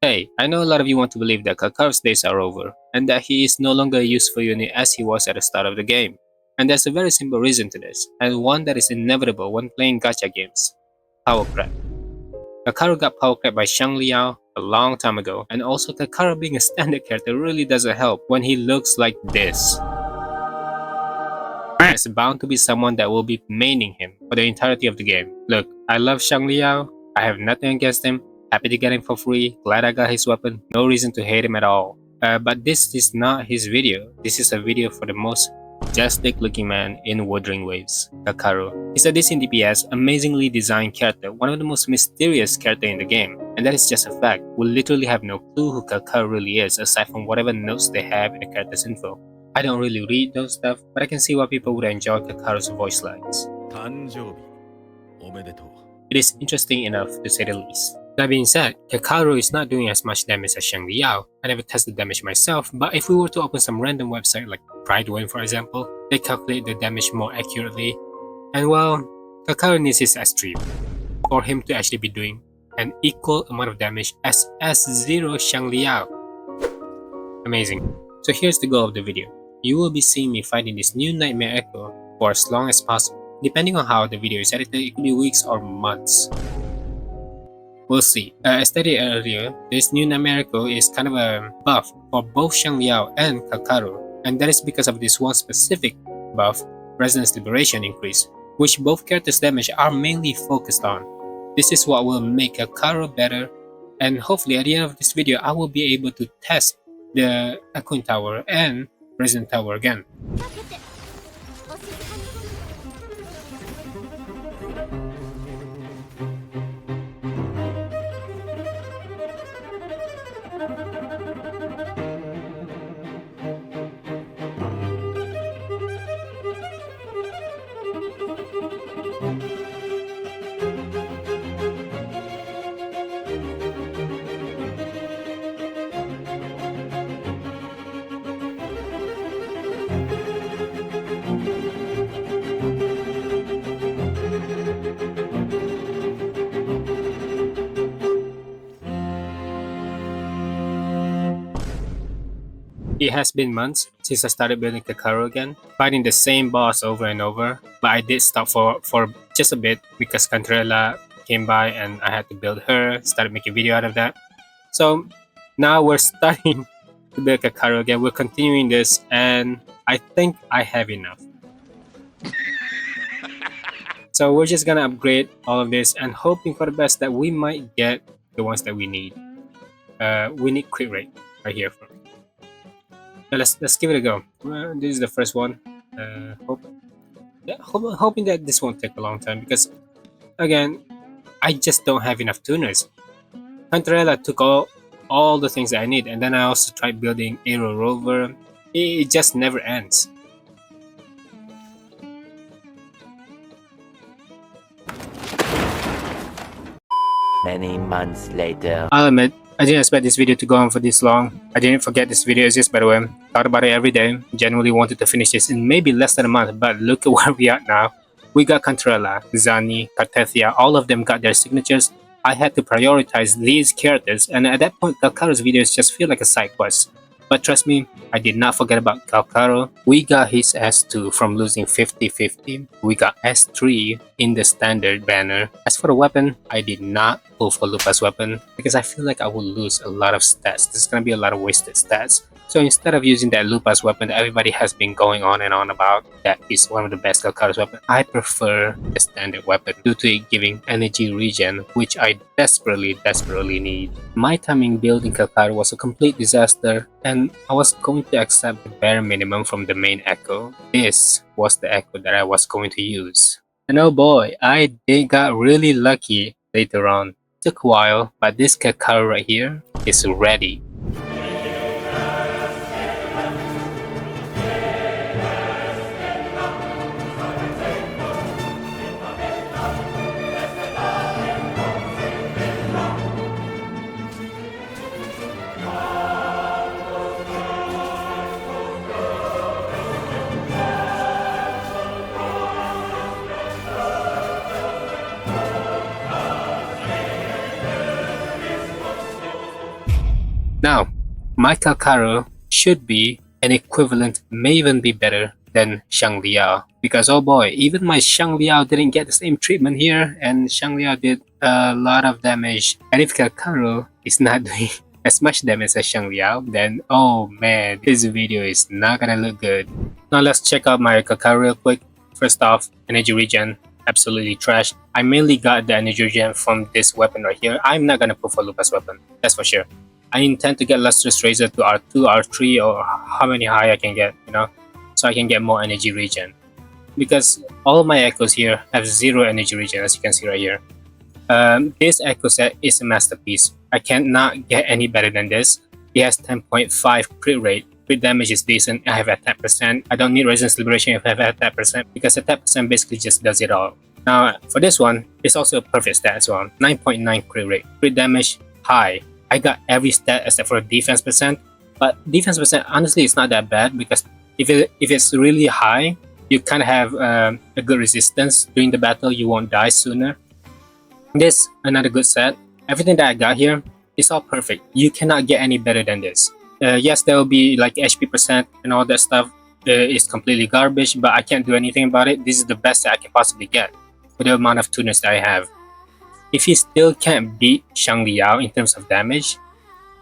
Hey, I know a lot of you want to believe that Kakarot's days are over, and that he is no longer a useful unit as he was at the start of the game. And there's a very simple reason to this, and one that is inevitable when playing gacha games. Power creep. Kakarot got power crept by Shang Liao a long time ago, and also Kakarot being a standard character really doesn't help when he looks like this. There's bound to be someone that will be maining him for the entirety of the game. Look, I love Shang Liao, I have nothing against him, happy to get him for free, glad I got his weapon, no reason to hate him at all. But this is not his video, this is a video for the most majestic looking man in Wuthering Waves, Kakarot. He's a decent DPS, amazingly designed character, one of the most mysterious character in the game, and that is just a fact. We literally have no clue who Kakarot really is aside from whatever notes they have in the character's info. I don't really read those stuff, but I can see why people would enjoy Kakarot's voice lines. It is interesting enough to say the least. That being said, Kakarot is not doing as much damage as Shang Liao. I never tested damage myself, but if we were to open some random website like Pridewin for example, they calculate the damage more accurately. And well, Kakarot needs his S3 for him to actually be doing an equal amount of damage as S0 Shang Liao. Amazing. So here's the goal of the video. You will be seeing me fighting this new Nightmare Echo for as long as possible. Depending on how the video is edited, it could be weeks or months. We'll see. As stated earlier, this new Nightmare Echo is kind of a buff for both Shang Liao and Kakarot, and that is because of this one specific buff, Resonance Liberation Increase, which both characters' damage are mainly focused on. This is what will make Kakarot better, and hopefully at the end of this video I will be able to test the Echoing Tower and Resonant Tower again. It has been months since I started building Kakarot again, fighting the same boss over and over, but I did stop for just a bit because Cantrella came by and I had to build her, started making a video out of that. So now we're starting to build Kakarot again, we're continuing this, and I think I have enough. So we're just gonna upgrade all of this and hoping for the best that we might get the ones that we need. We need crit rate right here. Let's give it a go. This is the first one. Hoping that this won't take a long time because, again, I just don't have enough tuners. Cantrella took all the things that I need, and then I also tried building Aero Rover. It just never ends. Many months later. I'll admit, I didn't expect this video to go on for this long. I didn't forget this video exists, by the way. Thought about it every day. Genuinely wanted to finish this in maybe less than a month, but look at where we are now. We got Cantrella, Zani, Cartethyia, all of them got their signatures. I had to prioritize these characters, and at that point, Calcharo's videos just feel like a side quest. But trust me, I did not forget about Calcharo. We got his S2 from losing 50-50. We got S3 in the standard banner. As for the weapon, I did not pull for Lupa's weapon because I feel like I will lose a lot of stats. There's gonna be a lot of wasted stats. So instead of using that Lupa's weapon that everybody has been going on and on about, that is one of the best Calcharo's weapon, I prefer the standard weapon due to it giving energy regen, which I desperately need. My timing building Calcharo was a complete disaster, and I was going to accept the bare minimum from the main Echo. This was the Echo that I was going to use. And oh boy, I did got really lucky later on. Took a while, but this Calcharo right here is ready. Now, my Calcharo should be an equivalent, may even be better than Xiangliao. Because oh boy, even my Xiangliao didn't get the same treatment here, and Xiangliao did a lot of damage. And if Calcharo is not doing as much damage as Xiangliao, then oh man, this video is not gonna look good. Now let's check out my Kakarot real quick. First off, energy regen, absolutely trash. I mainly got the energy regen from this weapon right here. I'm not gonna put for Lupa's weapon, that's for sure. I intend to get Lustrous Razor to R2, R3, or how many high I can get, so I can get more energy regen. Because all my echoes here have 0 energy regen, as you can see right here. This echo set is a masterpiece. I cannot get any better than this. It has 10.5 crit rate. Crit damage is decent. I have attack percent. I don't need resistance liberation if I have attack percent, because attack percent basically just does it all. Now for this one, it's also a perfect stat as well. 9.9 crit rate. Crit damage high. I got every stat except for defense percent. But defense percent, honestly, it's not that bad, because if it's really high, you kind of have a good resistance during the battle. You won't die sooner. This, another good set. Everything that I got here is all perfect. You cannot get any better than this. Yes, there will be like HP percent and all that stuff. It's completely garbage, but I can't do anything about it. This is the best that I can possibly get with the amount of tuners that I have. If he still can't beat Xiangliao in terms of damage,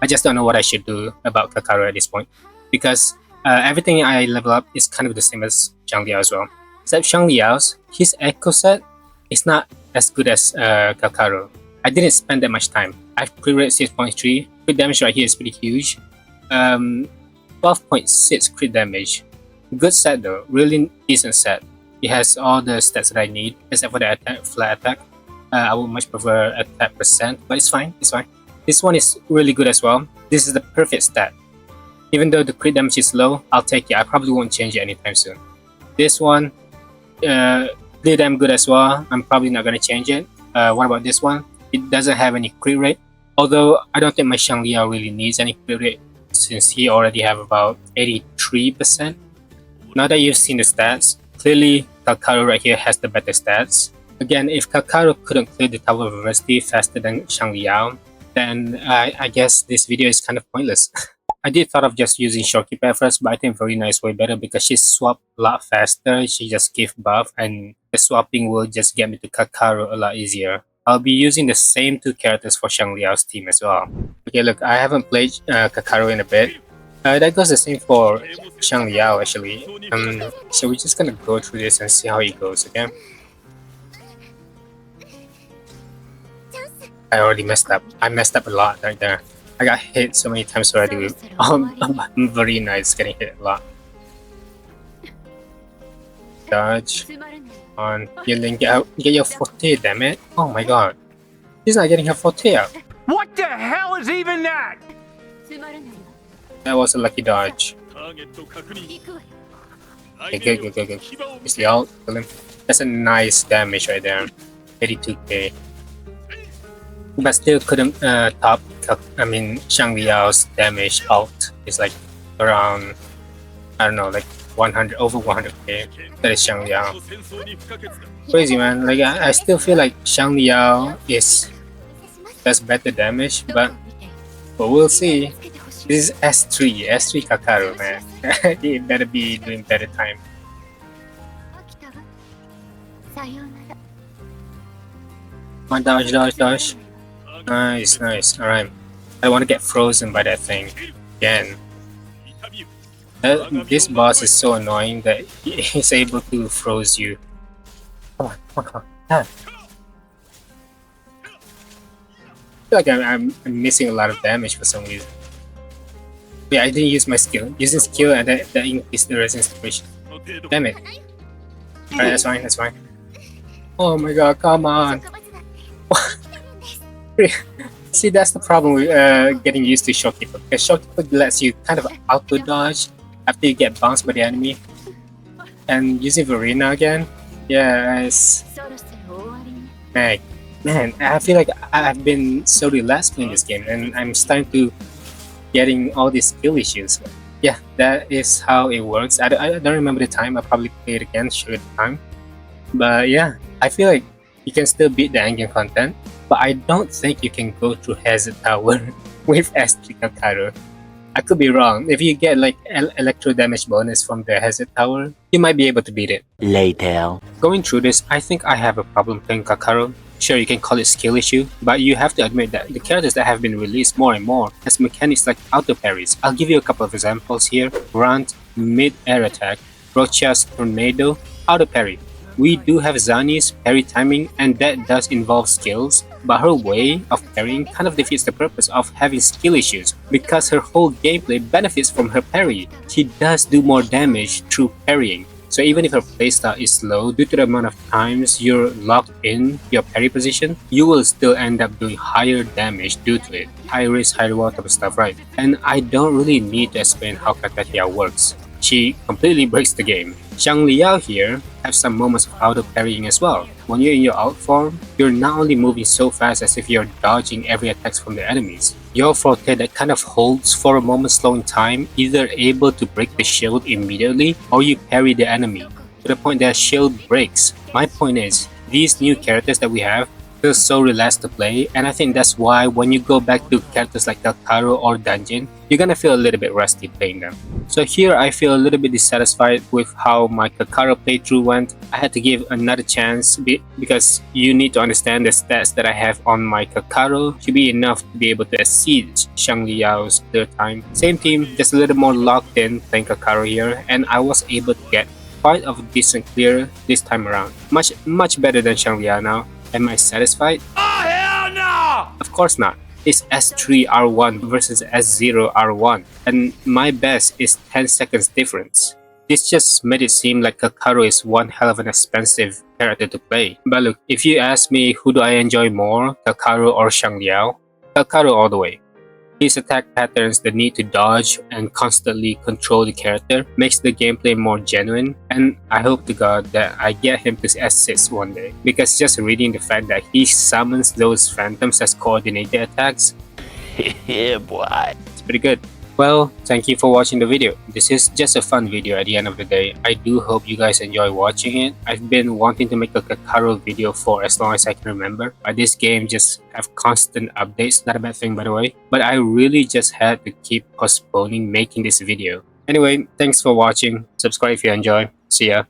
I just don't know what I should do about Kakarot at this point. Because everything I level up is kind of the same as Xiangliao as well. Except Xiangliao's, his echo set is not as good as Kakarot. I didn't spend that much time. I have crit rate 6.3. Crit damage right here is pretty huge. 12.6 crit damage. Good set though, really decent set. It has all the stats that I need, except for the attack, flat attack. I would much prefer attack percent, but it's fine, it's fine. This one is really good as well. This is the perfect stat. Even though the crit damage is low, I'll take it. I probably won't change it anytime soon. This one, pretty damn good as well. I'm probably not gonna change it. What about this one? It doesn't have any crit rate. Although I don't think my Xiangliao really needs any crit rate, since he already have about 83%. Now that you've seen the stats, clearly Kakarot right here has the better stats. Again, if Kakarot couldn't clear the Tower of Adversity faster than Xiangliao, then I guess this video is kind of pointless. I did thought of just using Shortkeeper at first, but I think Verena is way better because she swapped a lot faster. She just gave buff, and the swapping will just get me to Kakarot a lot easier. I'll be using the same 2 characters for Xiangliao's team as well. Okay, look, I haven't played Kakarot in a bit. That goes the same for Xiangliao actually. So we're just gonna go through this and see how it goes, okay? I already messed up. I messed up a lot right there. I got hit so many times already with Verena is getting hit a lot. Dodge. On. Yelling, get your forte, damn it. Oh my god. She's not getting her forte out. What the hell is even that? That was a lucky dodge. Okay, good. Is the ult? Kill him. That's a nice damage right there. 82k. But still couldn't top Xiangliao's damage ult. It's like around, I don't know, like 100, over 100k. That is Xiangliao. Crazy, man. Like I still feel like Xiangliao does better damage, but we'll see. This is S3 Kakarot, man. He better be doing better time. Come on, dodge. Nice. Alright. I want to get frozen by that thing again. This boss is so annoying that he's able to froze you. Come on. I feel like I'm missing a lot of damage for some reason. Yeah, I didn't use my skill. Using skill and that increased the resistance situation. Damn it. Alright, that's fine. Oh my god, come on. See, that's the problem with getting used to Shortkeeper, because Shortkeeper lets you kind of auto dodge after you get bounced by the enemy. And using Verena again, yes. Man, I feel like I've been so relaxed playing this game, and I'm starting to getting all these skill issues. Yeah, that is how it works. I don't remember the time. I'll probably play it again, show it the time. But yeah, I feel like you can still beat the endgame content, but I don't think you can go through Hazard Tower with S3 Calcharo. I could be wrong. If you get like electro damage bonus from the Hazard Tower, you might be able to beat it. Later. Going through this, I think I have a problem playing Kakarot. Sure, you can call it skill issue, but you have to admit that the characters that have been released more and more has mechanics like auto parries. I'll give you a couple of examples here. Grunt, mid-air attack, Rocha's tornado, auto parry. We do have Zani's parry timing, and that does involve skills, but her way of parrying kind of defeats the purpose of having skill issues, because her whole gameplay benefits from her parry. She does do more damage through parrying. So even if her playstyle is slow, due to the amount of times you're locked in your parry position, you will still end up doing higher damage due to it. High risk, high reward type of stuff, right? And I don't really need to explain how cartethyia works. She completely breaks the game. Xiang Liao here have some moments of auto parrying as well. When you're in your out form, you're not only moving so fast as if you're dodging every attack from the enemies. Your forte that kind of holds for a moment slowing time, either able to break the shield immediately or you parry the enemy to the point that shield breaks. My point is, these new characters that we have feel so relaxed to play, and I think that's why when you go back to characters like Calcharo or Dungeon, you're gonna feel a little bit rusty playing them. So here I feel a little bit dissatisfied with how my Calcharo playthrough went. I had to give another chance because you need to understand the stats that I have on my Calcharo should be enough to be able to exceed Xiang Liao's third time. Same team, just a little more locked in playing Calcharo here, and I was able to get quite of a decent clear this time around. Much better than Xiang Liao now. Am I satisfied? Oh, hell no! Of course not. It's S3 R1 versus S0 R1, and my best is 10 seconds difference. This just made it seem like Calcharo is one hell of an expensive character to play. But look, if you ask me who do I enjoy more, Calcharo or Xiang Liao, Calcharo all the way. His attack patterns, the need to dodge and constantly control the character, makes the gameplay more genuine, and I hope to God that I get him to S6 one day, because just reading the fact that he summons those phantoms as coordinated attacks, Yeah, boy. it's pretty good. Well, thank you for watching the video. This is just a fun video at the end of the day. I do hope you guys enjoy watching it. I've been wanting to make a Kakarot video for as long as I can remember. This game just have constant updates, not a bad thing by the way. But I really just had to keep postponing making this video. Anyway, thanks for watching. Subscribe if you enjoy. See ya.